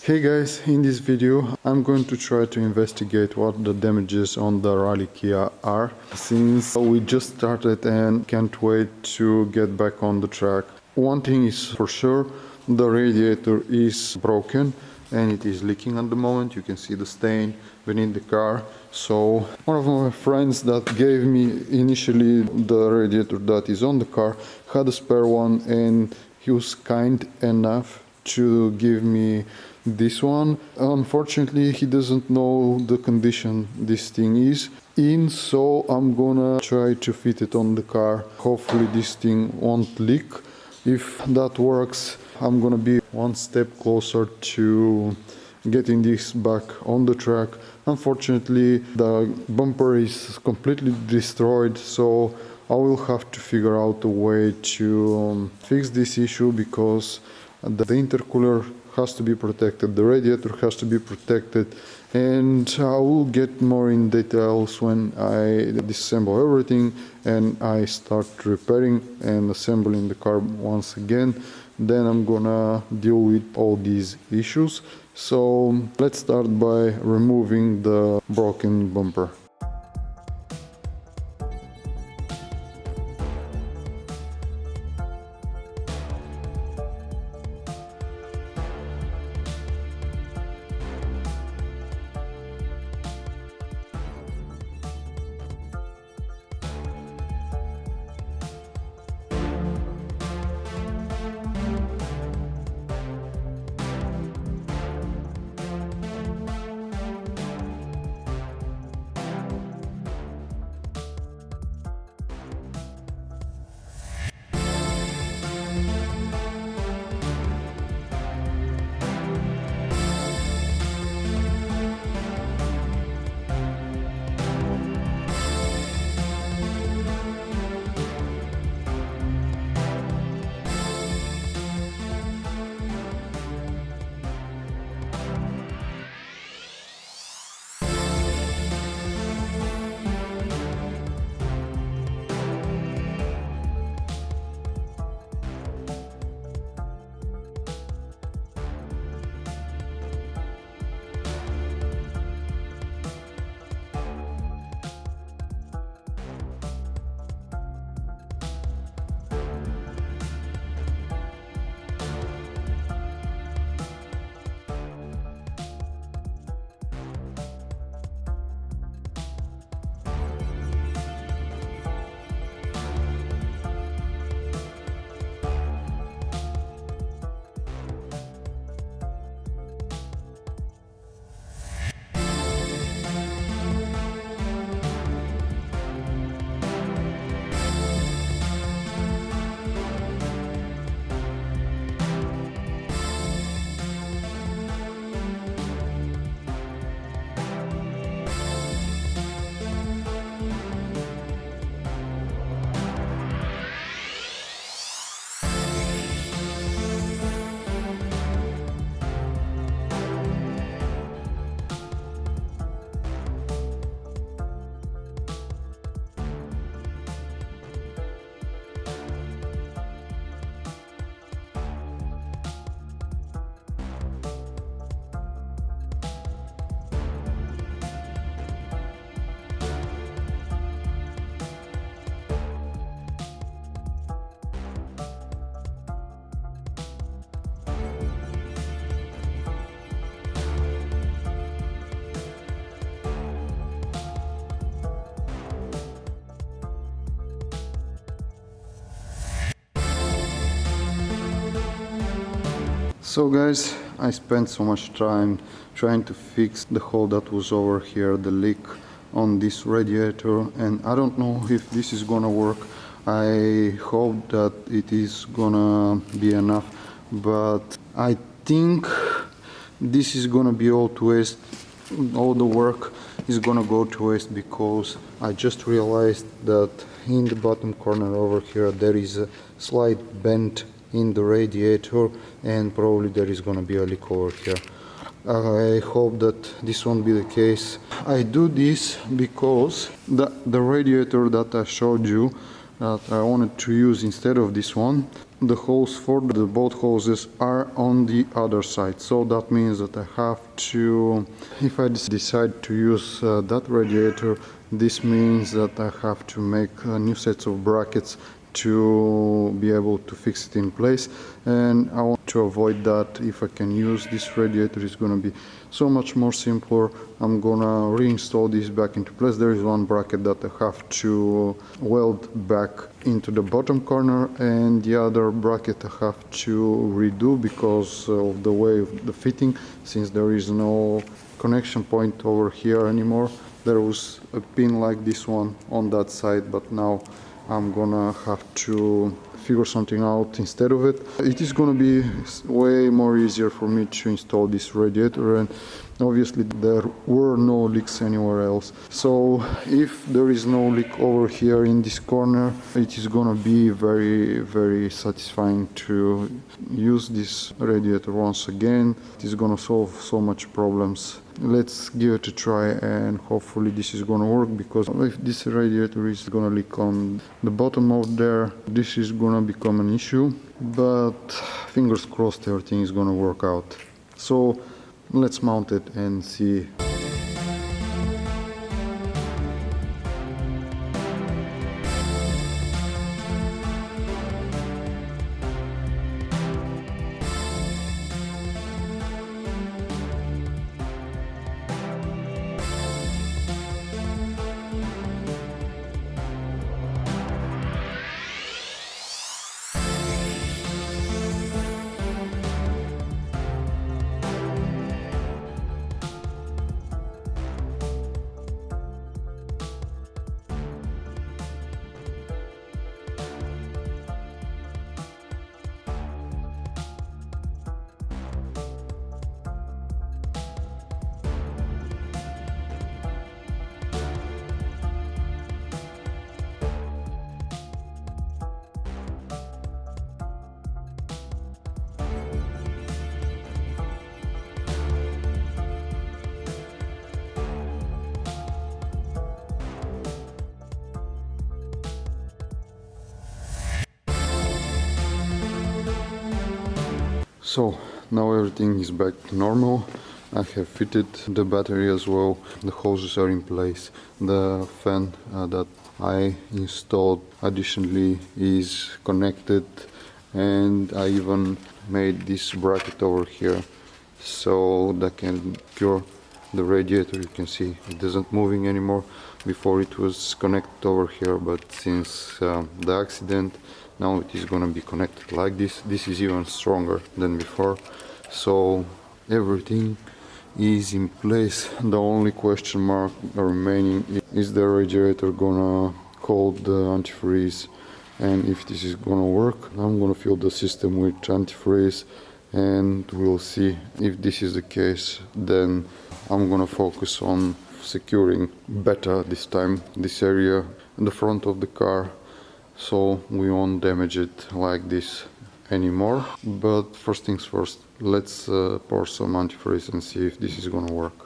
Hey guys, in this video I'm going to try to investigate what the damages on the Rally Kia are, since we just started and can't wait to get back on the track. One thing is for sure, the radiator is broken and it is leaking at the moment. You can see the stain beneath the car. So one of my friends that gave me initially the radiator that is on the car had a spare one, and he was kind enough to give me this one. Unfortunately, he doesn't know the condition this thing is in, so I'm gonna try to fit it on the car. Hopefully this thing won't leak. If that works, I'm gonna be one step closer to getting this back on the track. Unfortunately, the bumper is completely destroyed, so I will have to figure out a way to fix this issue, because the intercooler has to be protected, the radiator has to be protected, and I will get more in details when I disassemble everything and I start repairing and assembling the car once again. Then I'm gonna deal with all these issues. So let's start by removing the broken bumper. So guys, I spent so much time trying to fix the hole that was over here, the leak on this radiator, and I don't know if this is gonna work. I hope that it is gonna be enough, but I think this is gonna be all to waste. All the work is gonna go to waste, because I just realized that in the bottom corner over here there is a slight bend in the radiator, and probably there is gonna be a leak over here. I hope that this won't be the case. I do this because the radiator that I showed you that I wanted to use instead of this one the holes for the both hoses are on the other side, so that means that I have to, if I decide to use that radiator, this means that I have to make new sets of brackets to be able to fix it in place, and I want to avoid that. If I can use this radiator, it's gonna be so much more simpler. I'm gonna reinstall this back into place. There is one bracket that I have to weld back into the bottom corner, and the other bracket I have to redo because of the way of the fitting, since there is no connection point over here anymore. There was a pin like this one on that side, but now I'm gonna have to figure something out instead of it. It is gonna be way more easier for me to install this radiator, and obviously there were no leaks anywhere else. So if there is no leak over here in this corner, it is gonna be very satisfying to use this radiator once again. It is gonna solve so much problems. Let's give it a try, and hopefully this is gonna work, because if this radiator is gonna leak on the bottom of there, this is gonna become an issue, but fingers crossed everything is gonna work out. So let's mount it and see. So now everything is back to normal. I have fitted the battery as well. The hoses are in place. The fan that I installed additionally is connected, and I even made this bracket over here so that can cure the radiator. You can see it isn't moving anymore. Before it was connected over here, but since the accident, now it is going to be connected like this. This is even stronger than before, so everything is in place. The only question mark remaining is the radiator gonna hold the antifreeze, and if this is gonna work. I'm gonna fill the system with antifreeze, and we'll see. If this is the case, then I'm gonna focus on securing better this time this area in the front of the car, so we won't damage it like this anymore. But first things first, let's pour some antifreeze and see if this is gonna work.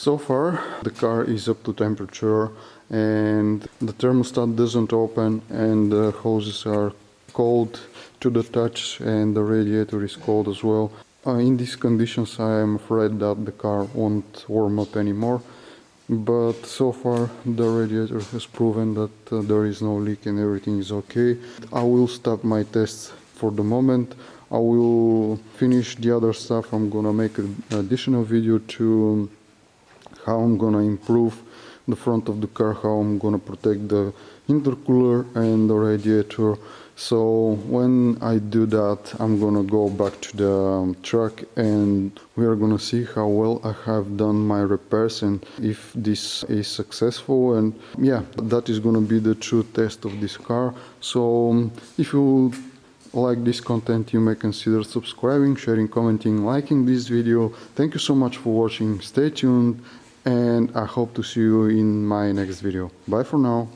So far the car is up to temperature, and the thermostat doesn't open, and the hoses are cold to the touch, and the radiator is cold as well. In these conditions I am afraid that the car won't warm up anymore, but so far the radiator has proven that there is no leak and everything is okay. I will stop my tests for the moment. I will finish the other stuff. I'm gonna make an additional video to how I'm gonna improve the front of the car, how I'm gonna protect the intercooler and the radiator. So when I do that, I'm gonna go back to the truck and we are gonna see how well I have done my repairs and if this is successful. And yeah, that is gonna be the true test of this car. So if you like this content, you may consider subscribing, sharing, commenting, liking this video. Thank you so much for watching. Stay tuned and I hope to see you in my next video. Bye for now.